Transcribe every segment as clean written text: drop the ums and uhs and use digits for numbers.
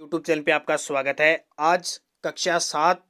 YouTube channel पे आपका स्वागत है। आज कक्षा 7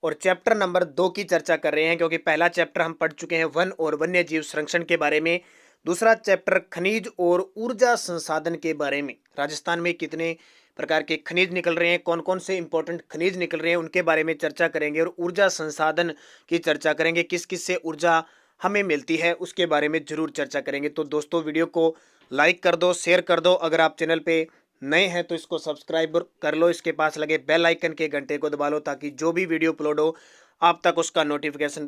और चैप्टर नंबर 2 की चर्चा कर रहे हैं, क्योंकि पहला चैप्टर हम पढ़ चुके हैं वन और वन्य जीव संरक्षण के बारे में। दूसरा चैप्टर खनिज और ऊर्जा संसाधन के बारे में, राजस्थान में कितने प्रकार के खनिज निकल रहे हैं, कौन कौन से इंपॉर्टेंट खनिज निकल रहे हैं, उनके बारे में चर्चा करेंगे। और ऊर्जा संसाधन की चर्चा करेंगे, किस किस से ऊर्जा हमें मिलती है उसके बारे में जरूर चर्चा करेंगे। तो दोस्तों, वीडियो को लाइक कर दो, शेयर कर दो। अगर आप चैनल पे नए हैं तो इसको सब्सक्राइब कर लो, इसके पास लगे बेल आइकन के घंटे को दबा लो, ताकि जो भी वीडियो अपलोड हो आप तक उसका नोटिफिकेशन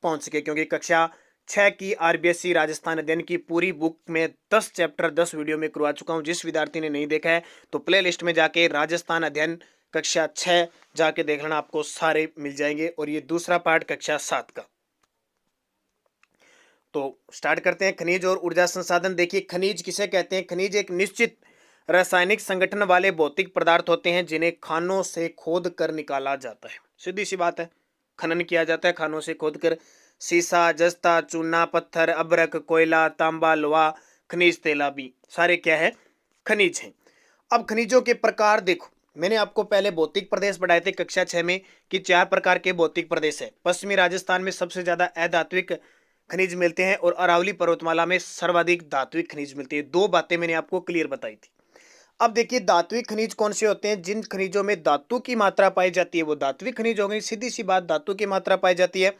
पहुंच सके। क्योंकि कक्षा 6 की आरबीएससी राजस्थान अध्ययन की पूरी बुक में 10 चैप्टर 10 वीडियो में करवा चुका हूं। जिस विद्यार्थी ने नहीं देखा है तो प्ले लिस्ट में जाके राजस्थान अध्ययन कक्षा 6 जाके देख लेना, आपको सारे मिल जाएंगे। और ये दूसरा पार्ट कक्षा 7 का। तो स्टार्ट करते हैं। खनिज और ऊर्जा संसाधन। देखिए, खनिज किसे कहते हैं? खनिज एक निश्चित रासायनिक संगठन वाले भौतिक पदार्थ होते हैं जिन्हें खानों से खोद कर निकाला जाता है। सीधी सी बात है, खनन किया जाता है खानों से खोद कर। सीसा, जस्ता, चूना, पत्थर, अभ्रक, कोयला, तांबा, लोहा, खनिज तेलाबी, सारे क्या है? खनिज हैं। अब खनिजों के प्रकार देखो, मैंने आपको पहले भौतिक प्रदेश पढ़ाए थे कक्षा 6 में कि 4 प्रकार के भौतिक प्रदेश है। पश्चिमी राजस्थान में सबसे ज्यादा अधात्विक खनिज मिलते हैं और अरावली पर्वतमाला में सर्वाधिक धात्विक खनिज मिलते हैं। दो बातें मैंने आपको क्लियर बताई थी। अब देखिए, धात्विक खनिज कौन से होते हैं? जिन खनिजों में धातु की मात्रा पाई जाती है वो धात्विक खनिज हो गई। सीधी सी बात, धातु की मात्रा पाई जाती है।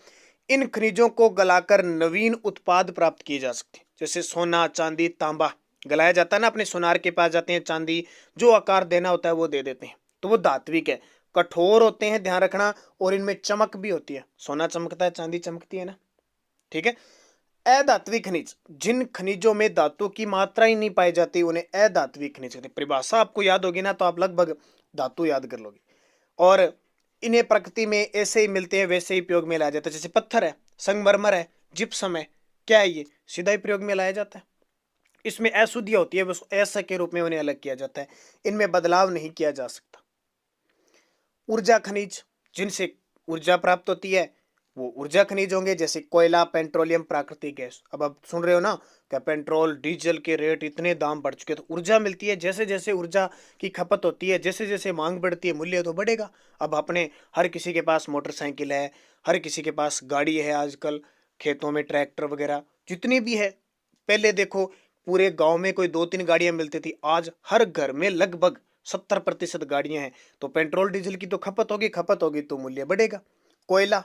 इन खनिजों को गलाकर नवीन उत्पाद प्राप्त किए जा सकते हैं। जैसे सोना, चांदी, तांबा गलाया जाता है ना, अपने सोनार के पास जाते हैं, चांदी जो आकार देना होता है वो दे देते हैं, तो वो धात्विक है। कठोर होते हैं, ध्यान रखना, और इनमें चमक भी होती है। सोना चमकता है, चांदी चमकती है ना, ठीक है। अधात्विक खनिज, जिन खनिजों में धातु की मात्रा ही नहीं पाई जाती उन्हें अधात्विक खनिज कहते हैं। परिभाषा आपको याद होगी ना, तो आप लगभग धातु याद कर लोगे। और इन्हें प्रकृति में ऐसे ही मिलते हैं, वैसे ही प्रयोग में लाया जाता है। जैसे पत्थर है, संगमरमर है, जिप्सम है, क्या है ये? सीधा ही प्रयोग में लाया जाता है। इसमें अशुद्धियां होती है, बस ऐसा के रूप में उन्हें अलग किया जाता है। इनमें बदलाव नहीं किया जा सकता। ऊर्जा खनिज, जिनसे ऊर्जा प्राप्त होती है वो ऊर्जा खनिज होंगे। जैसे कोयला, पेट्रोलियम, प्राकृतिक गैस। अब आप सुन रहे हो ना, क्या पेट्रोल डीजल के रेट इतने दाम बढ़ चुके, तो ऊर्जा मिलती है। जैसे जैसे ऊर्जा की खपत होती है, जैसे जैसे मांग बढ़ती है, मूल्य तो बढ़ेगा। अब अपने हर किसी के पास मोटरसाइकिल है, हर किसी के पास गाड़ी है, आजकल खेतों में ट्रैक्टर वगैरह जितनी भी है। पहले देखो, पूरे गांव में कोई 2-3 गाड़ियां मिलती थी, आज हर घर में लगभग 70% गाड़ियां हैं। तो पेट्रोल डीजल की तो खपत होगी तो मूल्य बढ़ेगा। कोयला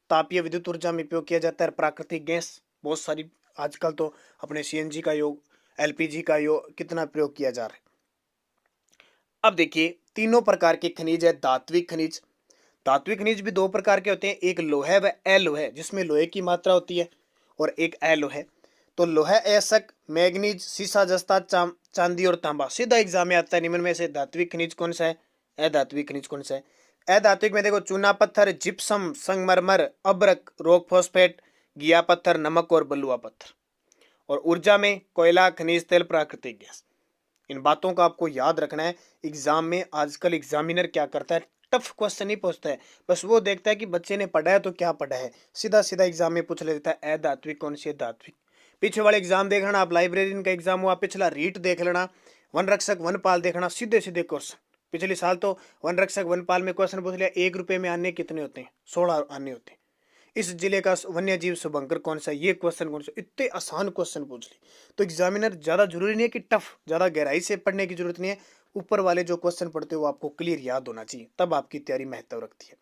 तापीय विद्युत ऊर्जा में उपयोग किया जाता है। प्राकृतिक गैस बहुत सारी, आजकल तो अपने सीएनजी का योग, एलपीजी का योग कितना प्रयोग किया जा रहा है। अब देखिए, तीनों प्रकार के खनिज है। धात्विक खनिज, धात्विक खनिज भी 2 प्रकार के होते हैं, एक लोहे व अलोहे, जिसमें लोहे की मात्रा होती है, और एक अलोहे। तो लोहा, अयस्क, मैग्नीज, सीसा, जस्ता, चांदी और तांबा। सीधा एग्जाम में आता है, निम्न में से धात्विक खनिज कौन सा है, अधात्विक खनिज कौन सा है? अधात्विक में देखो, चूना पत्थर, जिप्सम, संगमरमर, अभ्रक, रॉक फॉस्फेट, गिया पत्थर, नमक और बलुआ पत्थर। और ऊर्जा में कोयला, खनिज तेल, प्राकृतिक गैस। इन बातों का आपको याद रखना है। एग्जाम में आजकल एग्जामिनर क्या करता है, टफ क्वेश्चन नहीं पूछता है, बस वो देखता है कि बच्चे ने पढ़ा है तो क्या पढ़ा है, सीधा सीधा एग्जाम में पूछ लेता है अधात्विक कौन सी है, धात्विक। पीछे वाले एग्जाम देख लेना आप, लाइब्रेरियन का एग्जाम हुआ पिछला, रीट देख लेना, वन रक्षक वनपाल देखना, सीधे सीधे क्वेश्चन। पिछले साल तो वन रक्षक वनपाल में क्वेश्चन पूछ लिया, 1 रुपए में आने कितने होते हैं? 16 आने होते हैं। इस जिले का वन्य जीव शुभंकर कौन सा है? ये क्वेश्चन कौन सा? इतने आसान क्वेश्चन पूछ ली। तो एग्जामिनर ज्यादा जरूरी नहीं है कि टफ, ज्यादा गहराई से पढ़ने की जरूरत नहीं है। ऊपर वाले जो क्वेश्चन पढ़ते हो वो आपको क्लियर याद होना चाहिए, तब आपकी तैयारी महत्व रखती है।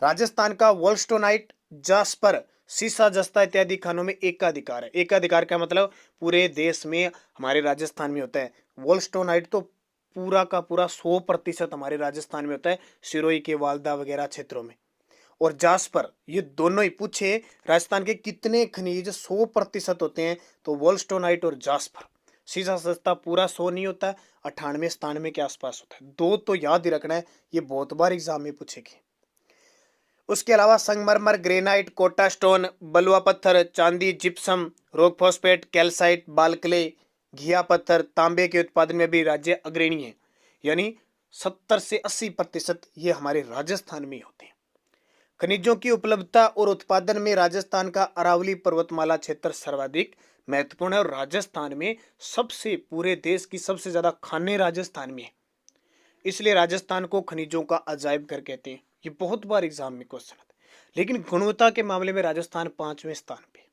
राजस्थान का वोल्स्टोनाइट, जास्पर, सीसा, जस्ता इत्यादि खानों में एकाधिकार है। एकाधिकार का मतलब पूरे देश में हमारे राजस्थान में होता है। वोल्स्टोनाइट तो पूरा का पूरा 100% हमारे राजस्थान में होता है, सिरोही के वालदा वगैरह क्षेत्रों में। और जास्पर, ये दोनों ही पूछे राजस्थान के कितने खनिज 100% होते हैं, तो वोल्स्टोनाइट और जास्पर। सीसा सस्ता पूरा 100 नहीं होता, 98-97 के आसपास होता है। 2 तो याद ही रखना है, ये बहुत बार एग्जाम में पूछेगी। उसके अलावा संगमरमर, ग्रेनाइट, कोटा स्टोन, बलुआ पत्थर, चांदी, जिप्सम, रॉक फॉस्फेट, कैल्साइट, बालकले, घिया पत्थर, तांबे के उत्पादन में भी राज्य अग्रणी है। यानी 70 से 80% ये हमारे राजस्थान में होते हैं। खनिजों की उपलब्धता और उत्पादन में राजस्थान का अरावली पर्वतमाला क्षेत्र सर्वाधिक महत्वपूर्ण है। और राजस्थान में सबसे, पूरे देश की सबसे ज्यादा खाने राजस्थान में है। इसलिए राजस्थान को खनिजों का अजायब घर कहते हैं। ये बहुत बार एग्जाम में क्वेश्चन आता है। लेकिन गुणवत्ता के मामले में राजस्थान 5वें स्थान पे है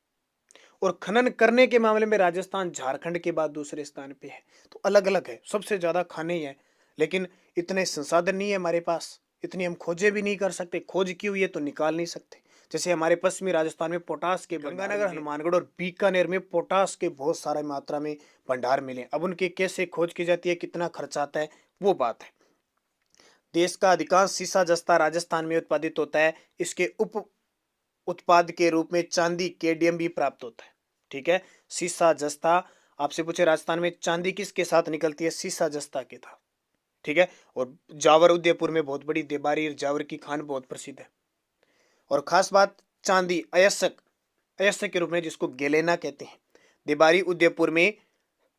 और खनन करने के मामले में राजस्थान झारखंड के बाद दूसरे स्थान पे है। तो अलग अलग है, सबसे ज्यादा खाने ही है, लेकिन इतने संसाधन नहीं है हमारे पास, इतनी हम खोजें भी नहीं कर सकते। खोज की हुई है तो निकाल नहीं सकते। जैसे हमारे पश्चिमी राजस्थान में पोटास के गंगानगर, हनुमानगढ़ और बीकानेर में पोटास के बहुत सारे मात्रा में भंडार मिले। अब उनकी कैसे खोज की जाती है, कितना खर्चा आता है, वो बात है। देश का अधिकांश सीसा जस्ता राजस्थान में उत्पादित होता है। इसके उप उत्पाद के रूप में चांदी केडियम भी प्राप्त होता है। ठीक है, सीसा जस्ता आपसे पूछे राजस्थान में चांदी किसके साथ निकलती है, सीसा जस्ता के था। ठीक है, और जावर उदयपुर में बहुत बड़ी देबारी जावर की खान बहुत प्रसिद्ध है। और खास बात, चांदी अयस्क अयस्क के रूप में जिसको गेलेना कहते हैं, देबारी उदयपुर में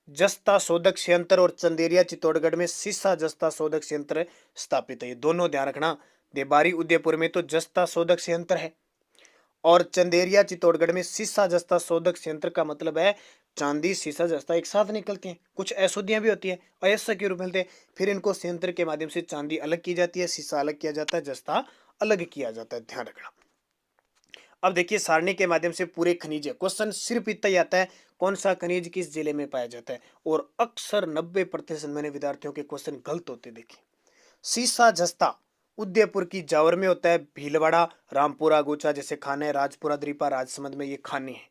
जस्ता शोधक संयंत्र और चंदेरिया चित्तौड़गढ़ में सीसा जस्ता शोधक संयंत्र स्थापित है। ये दोनों ध्यान रखना, देबारी उदयपुर में तो जस्ता शोधक संयंत्र है और चंदेरिया चित्तौड़गढ़ में सीसा जस्ता शोधक संयंत्र का मतलब है चांदी सीसा जस्ता एक साथ निकलती हैं। कुछ अशुद्धियां भी होती हैं, अयस्क के रूप में मिलते हैं, फिर इनको संयंत्र के माध्यम से चांदी अलग की जाती है, सीसा अलग किया जाता है, जस्ता अलग किया जाता है, ध्यान रखना। अब देखिए सारणी के माध्यम से पूरे खनिज है। क्वेश्चन सिर्फ इतना ही आता है, कौन सा खनिज किस जिले में पाया जाता है, और अक्सर 90% मैंने विद्यार्थियों के क्वेश्चन गलत होते देखे। सीसा जस्ता उदयपुर की जावर में होता है, भीलवाड़ा रामपुरा गोचा जैसे खाने हैं, राजपुरा द्रीपा राजसमंद में ये खाने हैं।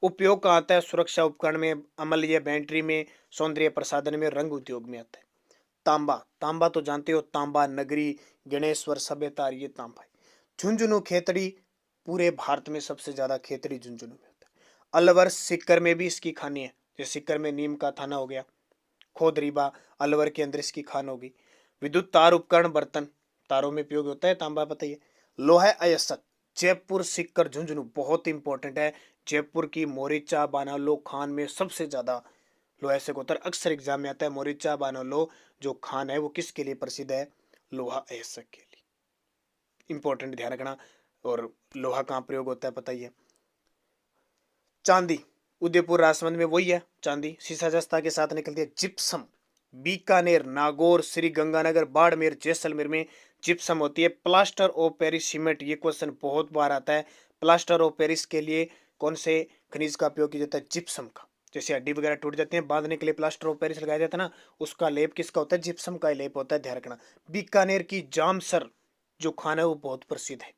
उपयोग कहाँ आता है, सुरक्षा उपकरण में, अमल्य बैटरी में, सौंदर्य प्रसाधन में, रंग उद्योग में आता है। तांबा, तांबा तो जानते हो, तांबा नगरी गणेश्वर सभ्यता, ये तांबा है। झुंझुनू खेतड़ी, पूरे भारत में सबसे ज्यादा खेतड़ी झुंझुनू में होता है। अलवर सिक्कर में भी इसकी खानी है, जैसे सिक्कर में नीम का थाना हो गया, खोदरीबा अलवर के अंदर इसकी खान होगी। विद्युत तार उपकरण बर्तन, तारों में उपयोग होता है तांबा, बताइए। लोहा अयस्क, जयपुर सिक्कर झुंझुनू बहुत इंपॉर्टेंट है। जयपुर की मोरिचा बानालो खान में सबसे ज्यादा लोहा अयस्क होता है, अक्सर एग्जाम में आता है। मोरिचा बानालो जो खान है वो किसके लिए प्रसिद्ध है, लोहा अयस्क के लिए, इंपॉर्टेंट ध्यान रखना। और लोहा कहाँ प्रयोग होता है बताइए। चांदी उदयपुर राजसमंद में वही है, चांदी सीसा जस्ता के साथ निकलती है। जिप्सम बीकानेर नागौर श्री गंगानगर बाड़मेर जैसलमेर में जिप्सम होती है। प्लास्टर ऑफ पेरिस सीमेंट, ये क्वेश्चन बहुत बार आता है। प्लास्टर ऑफ पेरिस के लिए कौन से खनिज का उपयोग किया जाता है, जिप्सम का। जैसे हड्डी वगैरह टूट जाती है, बांधने के लिए प्लास्टर ऑफ पेरिस लगाया जाता है ना, उसका लेप किसका होता है, जिप्सम का लेप होता है, ध्यान रखना। बीकानेर की जामसर जो खाना है वो बहुत प्रसिद्ध है।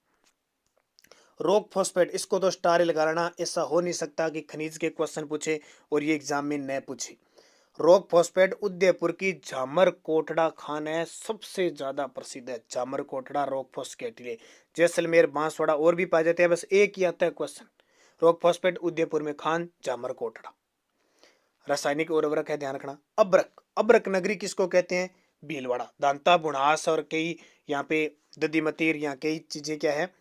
रॉक फॉस्फेट, इसको तो स्टार ही लगा लेना, ऐसा हो नहीं सकता कि खनिज के क्वेश्चन पूछे और ये एग्जाम में न पूछे। रॉक फॉस्फेट उदयपुर की झामर कोटड़ा खान है, सबसे ज्यादा प्रसिद्ध है झामर कोटड़ा रॉक फॉस्फेट के लिए। जैसलमेर बांसवाड़ा और भी पाए जाते हैं, बस एक ही आता है क्वेश्चन। रॉक फॉस्फेट उदयपुर में खान झामर कोटड़ा। रासायनिक उर्वरक है, ध्यान रखना। अब्रक, अब्रक नगरी किसको कहते हैं, भीलवाड़ा। दांता बुढ़ास और कई यहाँ पे ददीमतीर, यहाँ कई चीजें क्या है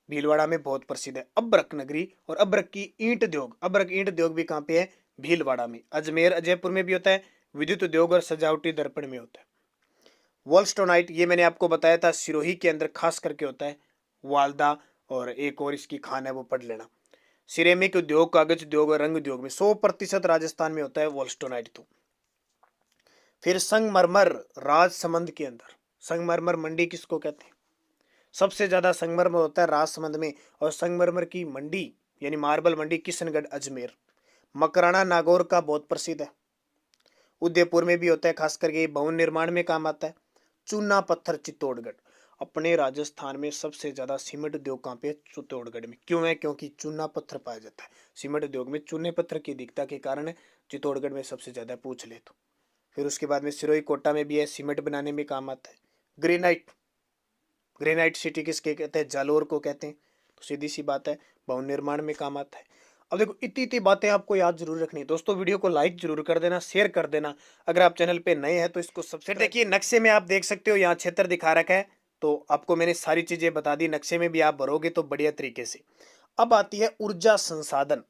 भीलवाड़ा में बहुत प्रसिद्ध है अब्रक नगरी। और अब्रक की ईंट उद्योग, अब्रक ईंट उद्योग भी कहाँ पे है, भीलवाड़ा में। अजमेर अजयपुर में भी होता है। विद्युत उद्योग और सजावटी दर्पण में होता है। वॉलस्टोनाइट, ये मैंने आपको बताया था, सिरोही के अंदर खास करके होता है। वालदा और एक और इसकी खान है, वो पढ़ लेना। सिरेमिक उद्योग, कागज उद्योग और रंग उद्योग में 100% राजस्थान में होता है वॉलस्टोनाइट। तो फिर संगमरमर राजसमंद के अंदर, संगमरमर मंडी किसको कहते हैं, सबसे ज्यादा संगमरमर होता है राजसमंद में। और संगमरमर की मंडी यानी मार्बल मंडी किशनगढ़ अजमेर। मकराना नागौर का बहुत प्रसिद्ध है, उदयपुर में भी होता है, खास करके भवन निर्माण में काम आता है। चूना पत्थर चित्तौड़गढ़, अपने राजस्थान में सबसे ज्यादा सीमेंट उद्योग कहाँ पे, चित्तौड़गढ़ में। क्यों है, क्योंकि चूना पत्थर पाया जाता है। सीमेंट उद्योग में चूने पत्थर की अधिकता के कारण चित्तौड़गढ़ में सबसे ज्यादा पूछ ले तो। फिर उसके बाद में सिरोही कोटा में भी है, सीमेंट बनाने में काम आता है। ग्रेनाइट, ग्रेनाइट सिटी किसके कहते हैं, जालोर को कहते हैं। तो सीधी सी बात है, भवन निर्माण में काम आता है। अब देखो इतनी बातें आपको याद जरूर रखनी है दोस्तों। वीडियो को लाइक जरूर कर देना, शेयर कर देना। अगर आप चैनल पे नए हैं तो इसको सब्सक्राइब। देखिए नक्शे में आप देख सकते हो, यहाँ क्षेत्र दिखा रखा है, तो आपको मैंने सारी चीजें बता दी। नक्शे में भी आप भरोगे तो बढ़िया तरीके से। अब आती है ऊर्जा संसाधन।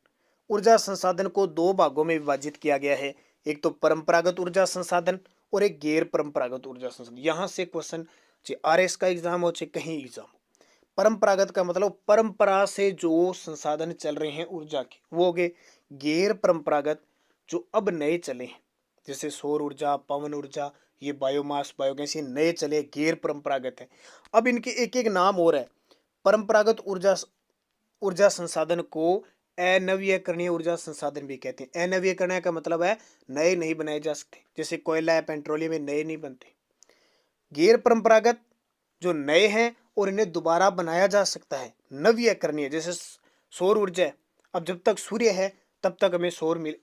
ऊर्जा संसाधन को दो भागों में विभाजित किया गया है, एक तो परंपरागत ऊर्जा संसाधन और एक गैर परंपरागत ऊर्जा संसाधन। यहाँ से क्वेश्चन चाहे आरएस का एग्जाम हो चाहे कहीं एग्जाम हो। परंपरागत का मतलब परंपरा से जो संसाधन चल रहे हैं ऊर्जा के, वो हो गए। गैर परंपरागत जो अब नए चले हैं, जैसे सौर ऊर्जा, पवन ऊर्जा, ये बायोमास, बायोगैस, ये नए चले, गैर परंपरागत है। अब इनके एक एक नाम और है। परंपरागत ऊर्जा ऊर्जा संसाधन को अनवीकरणीय ऊर्जा संसाधन भी कहते हैं। अनवीकरणीय का मतलब है नए नहीं बनाए जा सकते, जैसे कोयला है, पेट्रोलियम में नए नहीं बनते। गैर परंपरागत जो नए हैं और इन्हें दोबारा बनाया जा सकता है। नवीकरणीय जैसे सौर ऊर्जा है। अब जब तक सूर्य है तब तक हमें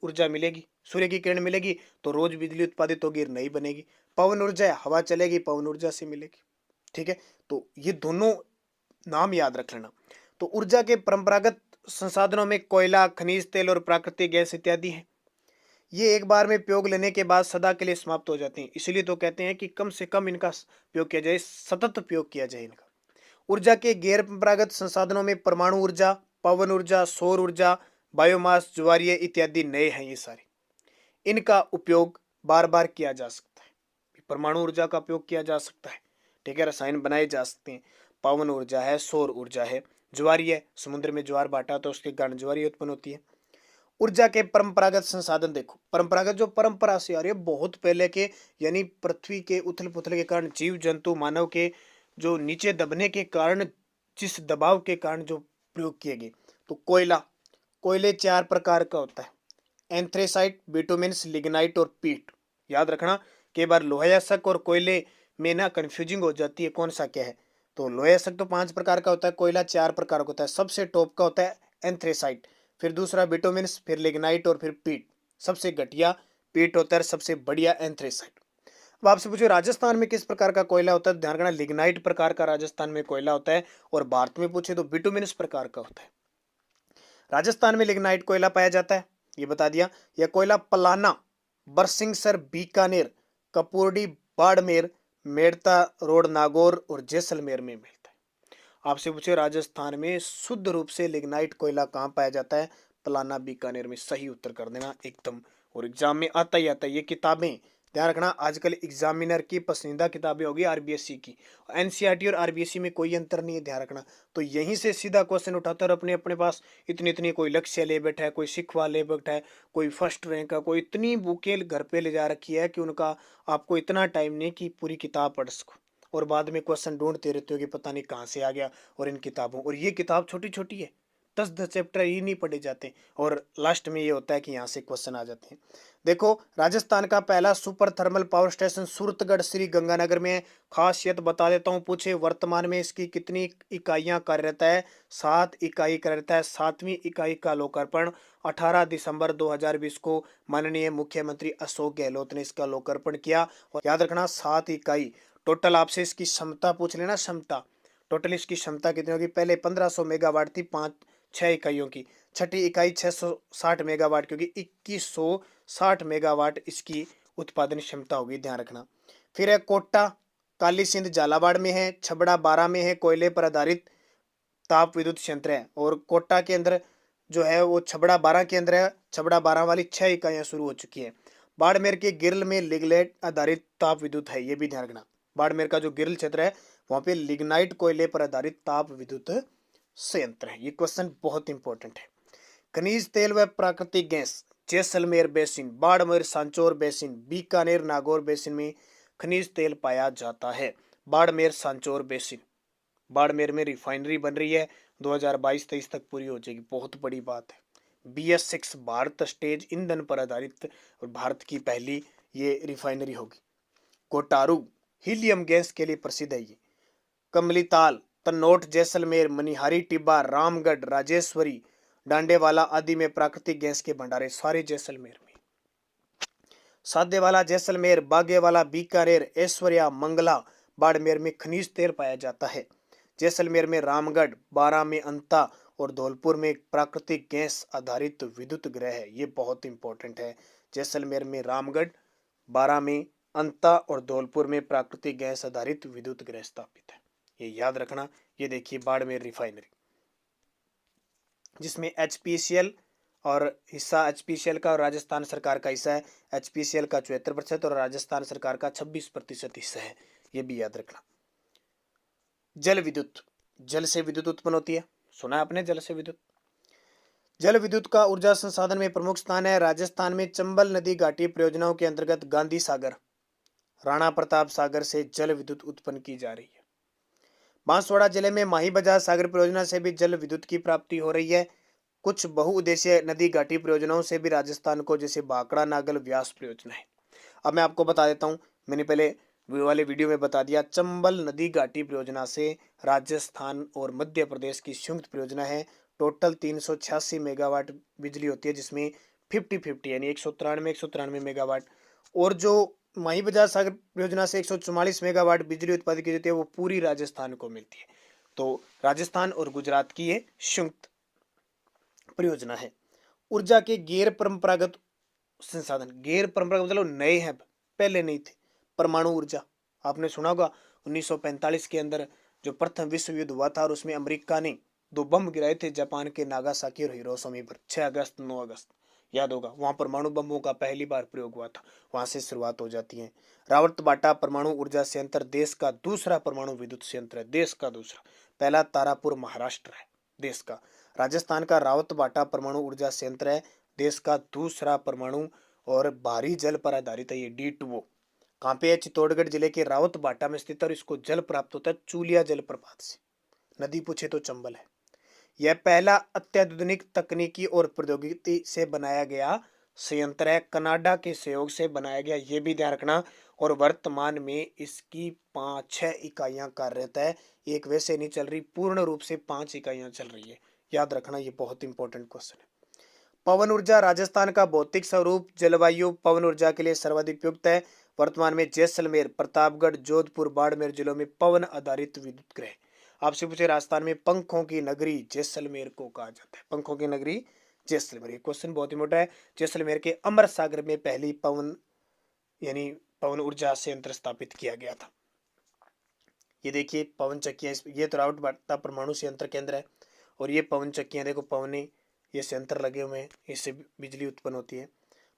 ऊर्जा मिलेगी, सूर्य की किरण मिलेगी तो रोज बिजली उत्पादित होगी, नई बनेगी। पवन ऊर्जा है, हवा चलेगी, पवन ऊर्जा से मिलेगी। ठीक है, तो ये दोनों नाम याद रख लेना। तो ऊर्जा के परंपरागत संसाधनों में कोयला, खनिज तेल और प्राकृतिक गैस इत्यादि है। ये एक बार में उपयोग लेने के बाद सदा के लिए समाप्त हो जाते हैं, इसलिए तो कहते हैं कि कम से कम इनका उपयोग किया जाए, सतत उपयोग किया जाए इनका। ऊर्जा के गैर परंपरागत संसाधनों में परमाणु ऊर्जा, पवन ऊर्जा, सौर ऊर्जा, बायोमास, ज्वारीय इत्यादि नए हैं। ये सारे इनका उपयोग बार बार किया जा सकता है। परमाणु ऊर्जा का उपयोग किया जा सकता है, ठीक है, रसायन बनाए जा सकते हैं। पवन ऊर्जा है, सौर ऊर्जा है, ज्वारीय, समुद्र में ज्वार भाटा तो उसके कारण ज्वारीय उत्पन्न होती है। ऊर्जा के परंपरागत संसाधन देखो, परंपरागत जो परंपरा से आ रही है बहुत पहले के, यानी पृथ्वी के उथल पुथल के कारण, जीव जंतु मानव के जो नीचे दबने के कारण, जिस दबाव के कारण जो प्रयोग किए गए। तो कोयला, कोयले 4 प्रकार का होता है, एंथ्रेसाइट, बिटुमेन्स, लिग्नाइट और पीट। याद रखना, कई बार लोहायस्क और कोयले में ना कंफ्यूजिंग हो जाती है कौन सा क्या है। तो लोहायस्क तो 5 प्रकार का होता है, कोयला 4 प्रकार का होता है। सबसे टॉप का होता है एंथ्रेसाइट, फिर दूसरा बिटुमेन्स, फिर लिग्नाइट और फिर पीट। सबसे घटिया पीट होता है, सबसे बढ़िया एंथ्रेसाइट। अब आपसे पूछो राजस्थान में किस प्रकार का कोयला होता है, ध्यान रखना लिग्नाइट प्रकार का राजस्थान में कोयला होता है, और भारत में पूछे तो बिटुमेन्स प्रकार का होता है। राजस्थान में लिग्नाइट कोयला पाया जाता है, ये बता दिया। यह कोयला पलाना, बरसिंहसर, बीकानेर, कपूरडी, बाड़मेर, मेड़ता रोड, नागौर और जैसलमेर में मिलता है। आपसे पूछे राजस्थान में शुद्ध रूप से लिग्नाइट कोयला कहाँ पाया जाता है, पलाना, बीकानेर में। सही उत्तर कर देना एकदम, और एग्जाम में आता ही आता है। ये किताबें ध्यान रखना, आजकल एग्जामिनर की पसंदीदा किताबें होगी आरबीएससी की, एनसीईआरटी और आरबीएससी में कोई अंतर नहीं है, ध्यान रखना। तो यहीं से सीधा क्वेश्चन उठाते और अपने अपने पास इतनी इतनी, कोई लक्ष्य ले बैठा है, कोई सिखवा ले बैठा है, कोई फर्स्ट रैंक का, कोई इतनी बुकें घर पे ले जा रखी है कि उनका आपको इतना टाइम नहीं कि पूरी किताब पढ़ सको, और बाद में क्वेश्चन ढूंढते रहते हो कि पता नहीं कहाँ से आ गया। और इन किताबों, और ये किताब छोटी छोटी है, 10 चैप्टर ही नहीं पढ़े जाते, और लास्ट में ये होता है कि यहाँ से क्वेश्चन आ जाते हैं। देखो, राजस्थान का पहला super thermal power station Suratgarh Shri Ganganagar में है। खासियत बता देता हूँ, पूछे वर्तमान में इसकी कितनी इकाइयाँ कार्यरत है, 7 इकाई कार्यरत है। 7वीं इकाई का लोकार्पण 18 दिसंबर 2020 को माननीय मुख्यमंत्री अशोक गहलोत ने इसका लोकार्पण किया। और याद रखना 7 इकाई टोटल। आपसे इसकी क्षमता पूछ लेना, क्षमता टोटल इसकी क्षमता कितनी होगी। पहले 1500 मेगावाट थी 6 इकाइयों की, छठी इकाई 660 मेगावाट की होगी, 2160 मेगावाट इसकी उत्पादन क्षमता होगी, ध्यान रखना। फिर है कोटा, काली सिंध झालावाड़ में है। छबड़ा 12 में है, कोयले पर आधारित ताप विद्युत संयंत्र है। और कोटा के अंदर जो है वो छबड़ा 12 के अंदर है। छबड़ा 12 वाली 6 इकाइयां शुरू हो चुकी है। बाड़मेर के गिरल में लिग्नाइट आधारित ताप विद्युत है, ये भी ध्यान रखना। बाड़मेर का जो गिरल क्षेत्र है वहां पे लिग्नाइट कोयले पर आधारित ताप विद्युत संयंत्र है। ये क्वेश्चन बहुत इंपॉर्टेंट है। खनिज तेल व प्राकृतिक gas, Jaisalmer basin, Barmer, Sanchore basin, Bikaner, Nagaur basin में खनिज तेल पाया जाता है। बाड़मेर, सांचौर बेसिन, बाड़मेर में रिफाइनरी बन रही है, 2022-23 तक पूरी हो जाएगी, बहुत बड़ी बात है। BS6 भारत स्टेज ईंधन पर आधारित और भारत की पहली ये रिफाइनरी होगी। कोटारू हीलियम गैस के लिए प्रसिद्ध है। ये कमलीताल, तन्नोट, जैसलमेर, मनिहारी, टिब्बा, रामगढ़, राजेश्वरी, डांडेवाला आदि में प्राकृतिक गैस के भंडारे सारे जैसलमेर में। सादेवाला, जैसलमेर, बागेवाला, बीकानेर, ऐश्वर्या, मंगला, बाड़मेर में खनिज तेल पाया जाता है। जैसलमेर में रामगढ़, बारां में अंता और धौलपुर में प्राकृतिक गैस आधारित विद्युत गृह है। ये बहुत इंपॉर्टेंट है। जैसलमेर में रामगढ़, बारां में अंता और धौलपुर में प्राकृतिक गैस आधारित विद्युत गृह स्थापित है, ये याद रखना। ये देखिए बाड़मेर रिफाइनरी, जिसमें HPCL और हिस्सा HPCL का और राजस्थान सरकार का हिस्सा है। HPCL का 74% और राजस्थान सरकार का 26% हिस्सा है, ये भी याद रखना। जल विद्युत, जल से विद्युत उत्पन्न होती है, सुना है आपने जल से विद्युत। जल विद्युत का ऊर्जा संसाधन में प्रमुख स्थान है। राजस्थान में चंबल नदी घाटी परियोजनाओं के अंतर्गत गांधी सागर, राणा प्रताप सागर से जल विद्युत उत्पन्न की जा रही है। बांसवाड़ा जिले में माही बजाज सागर परियोजना से भी जल विद्युत की प्राप्ति हो रही है। कुछ बहुउद्देशीय नदी घाटी परियोजनाओं से भी राजस्थान को, जैसे बांकड़ा नागल व्यास परियोजना है। अब मैं आपको बता देता हूँ, मैंने पहले वाले वीडियो में बता दिया, चंबल नदी घाटी परियोजना से राजस्थान और मध्य प्रदेश की संयुक्त परियोजना है। टोटल 386 मेगावाट बिजली होती है, जिसमें 50-50 यानी 193 मेगावाट, और जो माही बजाज सागर परियोजना से 144 मेगावाट बिजली उत्पादित की जाती है, वो पूरी राजस्थान को मिलती है। तो राजस्थान और गुजरात की ये संयुक्त परियोजना है। ऊर्जा के गैर परंपरागत संसाधन, गैर परंपरागत मतलब नए हैं, पहले नहीं थे। परमाणु ऊर्जा, आपने सुना होगा 1945 के अंदर जो प्रथम विश्व युद्ध हुआ था और उसमें अमेरिका ने 2 बम गिराए थे जापान के नागासाकी और हिरोशिमा पर, 6 अगस्त 9 अगस्त, याद होगा। वहां परमाणु बमों का पहली बार प्रयोग हुआ था, वहां से शुरुआत हो जाती है। रावतबाटा परमाणु ऊर्जा संयंत्र देश का दूसरा परमाणु विद्युत संयंत्र है, देश का दूसरा। पहला तारापुर महाराष्ट्र है देश का। राजस्थान का रावतबाटा परमाणु ऊर्जा संयंत्र है देश का दूसरा परमाणु और भारी जल पर आधारित है। ये D2O कहाँ पे है? चित्तौड़गढ़ जिले के रावतबाटा में स्थित है और इसको जल प्राप्त होता है चूलिया जलप्रपात से। नदी पूछे तो चंबल है। यह पहला अत्याधुनिक तकनीकी और प्रौद्योगिकी से बनाया गया संयंत्र है, कनाडा के सहयोग से बनाया गया, ये भी ध्यान रखना। और वर्तमान में इसकी 5-6 इकाइयां कार्यरत है, एक वैसे नहीं चल रही, पूर्ण रूप से 5 इकाइयां चल रही है, याद रखना, ये बहुत इंपॉर्टेंट क्वेश्चन है। पवन ऊर्जा, राजस्थान का भौतिक स्वरूप जलवायु पवन ऊर्जा के लिए सर्वाधिक उपयुक्त है। वर्तमान में जैसलमेर, प्रतापगढ़, जोधपुर, बाड़मेर जिलों में पवन आधारित विद्युत ग्रह। आपसे पूछे राजस्थान में पंखों की नगरी जैसलमेर को कहा जाता है, पंखों की नगरी जैसलमेर। ये क्वेश्चन बहुत ही मोटा है। जैसलमेर के अमर सागर में पहली पवन यानी पवन ऊर्जा संयंत्र स्थापित किया गया था। ये देखिए पवन चक्कियां, ये तो रावतबाटा परमाणु संयंत्र केंद्र है और ये पवन चक्कियां देखो, पवनी ये संयंत्र लगे हुए हैं, इससे बिजली उत्पन्न होती है।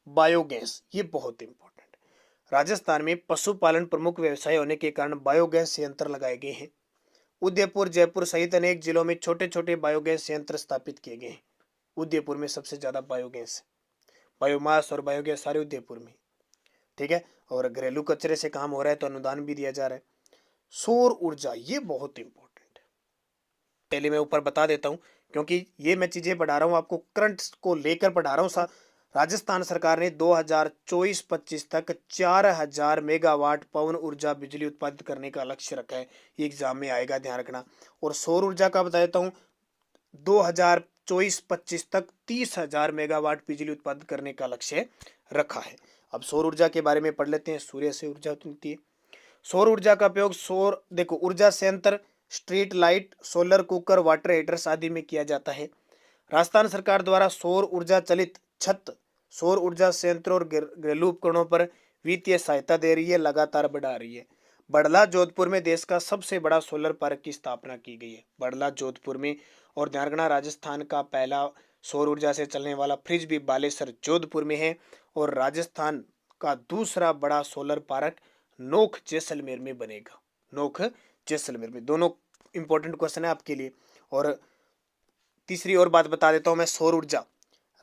बायोगैस, ये बहुत इंपॉर्टेंट। राजस्थान में पशुपालन प्रमुख व्यवसाय होने के कारण बायोगैस संयंत्र लगाए गए हैं। उदयपुर, जयपुर सहित अनेक जिलों में छोटे छोटे बायोगैस संयंत्र स्थापित किए गए हैं। उदयपुर में सबसे ज्यादा बायोगैस, बायोमास और बायोगैस सारे उदयपुर में, ठीक है। और घरेलू कचरे से काम हो रहा है तो अनुदान भी दिया जा रहा है। सौर ऊर्जा, ये बहुत इंपॉर्टेंट है, पहले मैं ऊपर बता देता हूं क्योंकि ये मैं चीजें पढ़ा रहा हूं, आपको करंट को लेकर पढ़ा रहा हूं। राजस्थान सरकार ने 2024-25 तक 4000 मेगावाट पवन ऊर्जा बिजली उत्पादित करने का लक्ष्य रखा है, ये एग्जाम में आएगा, ध्यान रखना। और सौर ऊर्जा का बता देता हूं, 2024-25 तक 30,000 मेगावाट बिजली उत्पादित करने का लक्ष्य रखा है। अब सौर ऊर्जा के बारे में पढ़ लेते हैं। सूर्य से ऊर्जा उत्पत्ति है। सौर ऊर्जा का उपयोग सौर देखो ऊर्जा संयंत्र, street light, solar cooker, water heaters आदि में किया जाता है। राजस्थान सरकार द्वारा सौर ऊर्जा चलित छत, सौर ऊर्जा संयंत्र और घरेलू उपकरणों पर वित्तीय सहायता दे रही है, लगातार बढ़ा रही है। बड़ला जोधपुर में देश का सबसे बड़ा सोलर पार्क की स्थापना की गई है, बड़ला जोधपुर में। और ध्यान रखना, राजस्थान का पहला सौर ऊर्जा से चलने वाला फ्रिज भी बालेश्वर जोधपुर में है। और राजस्थान का दूसरा बड़ा सोलर पार्क नोख जैसलमेर में बनेगा, नोख जैसलमेर में। दोनों इंपॉर्टेंट क्वेश्चन है आपके लिए। और तीसरी और बात बता देता हूं मैं, सौर ऊर्जा।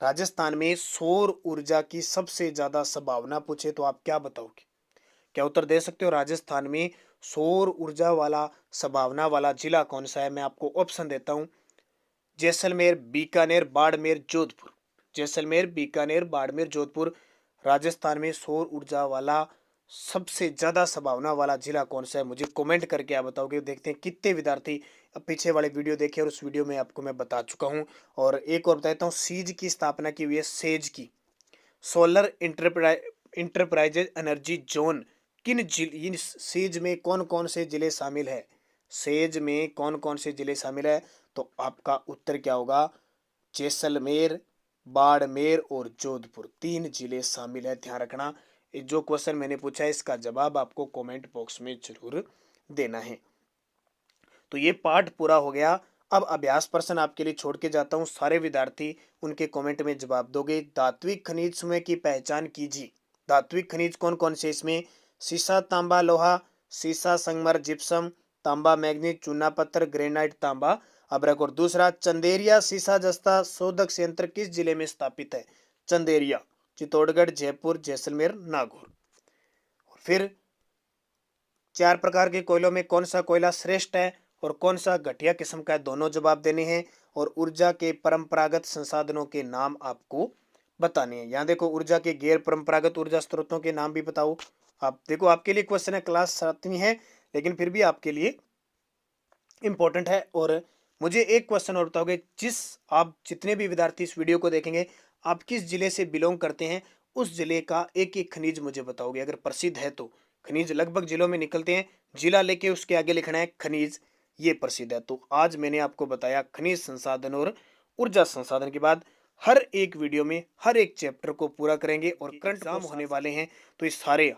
राजस्थान में सौर ऊर्जा की सबसे ज्यादा संभावना पूछे तो आप क्या बताओगे? क्या उत्तर दे सकते हो? राजस्थान में सौर ऊर्जा वाला संभावना वाला जिला कौन सा है? मैं आपको ऑप्शन देता हूं, जैसलमेर, बीकानेर, बाड़मेर, जोधपुर। जैसलमेर, बीकानेर, बाड़मेर, जोधपुर। राजस्थान में सौर ऊर्जा वाला सबसे ज्यादा संभावना वाला जिला कौन सा है? मुझे कमेंट करके आप बताओगे। देखते हैं कितने विद्यार्थी पीछे वाले वीडियो देखे और उस वीडियो में आपको मैं बता चुका हूं। और एक और बताता हूँ, सीज की स्थापना की हुई है, सेज की, सोलर इंटरप्राइजेज एनर्जी जोन। किन जिले, सेज में कौन कौन से जिले शामिल है? सेज में कौन कौन से जिले शामिल है? तो आपका उत्तर क्या होगा? जैसलमेर, बाड़मेर और जोधपुर, 3 जिले शामिल है, ध्यान रखना। जो क्वेश्चन मैंने पूछा है इसका जवाब आपको कमेंट बॉक्स में जरूर देना है। तो ये पार्ट पूरा हो गया। अब अभ्यास प्रश्न आपके लिए छोड़ के जाता हूं, सारे विद्यार्थी उनके कमेंट में जवाब दोगे। धात्विक खनिज समूह की पहचान कीजिए। धात्विक खनिज कौन कौन से? इसमें सीसा, तांबा, लोहा, सीसा, संगमर, जिप्सम, तांबा, मैग्नीज, चूना पत्थर, ग्रेनाइट, तांबा, अभ्रक। और दूसरा, चंदेरिया सीसा जस्ता शोधक संयंत्र किस जिले में स्थापित है? चंदेरिया, चित्तौड़गढ़, जयपुर, जैसलमेर, नागौर। फिर 4 प्रकार के कोयलों में कौन सा कोयला श्रेष्ठ है और कौन सा घटिया किस्म का है, दोनों जवाब देने हैं। और ऊर्जा के परंपरागत संसाधनों के नाम आपको बताने हैं। यहाँ देखो ऊर्जा के गैर परंपरागत ऊर्जा स्रोतों के नाम भी बताओ। आप देखो आपके लिए क्वेश्चन है, क्लास 7वीं है लेकिन फिर भी आपके लिए इंपॉर्टेंट है। और मुझे एक क्वेश्चन और बताओगे, आप जितने भी विद्यार्थी इस वीडियो को देखेंगे, आप किस जिले से बिलोंग करते हैं, उस जिले का एक एक खनिज मुझे बताओगे। अगर प्रसिद्ध है तो खनिज लगभग जिलों में निकलते हैं, जिला लेके उसके आगे लिखना है खनिज ये प्रसिद्ध है। तो आज मैंने आपको बताया खनिज संसाधन और ऊर्जा संसाधन के बाद हर एक वीडियो में हर एक चैप्टर को पूरा करेंगे। और करंट एग्जाम होने वाले हैं तो ये सारे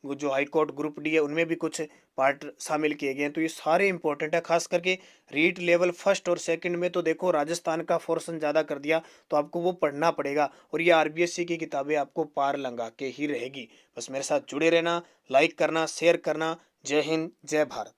वो जो हाई कोर्ट ग्रुप डी है उनमें भी कुछ पार्ट शामिल किए गए हैं, तो ये सारे इंपॉर्टेंट है। खास करके रीट लेवल फर्स्ट और सेकंड में तो देखो राजस्थान का पोर्शन ज़्यादा कर दिया, तो आपको वो पढ़ना पड़ेगा। और ये आरबीएससी की किताबें आपको पार लगा के ही रहेगी। बस मेरे साथ जुड़े रहना, लाइक करना, शेयर करना। जय हिंद, जय भारत।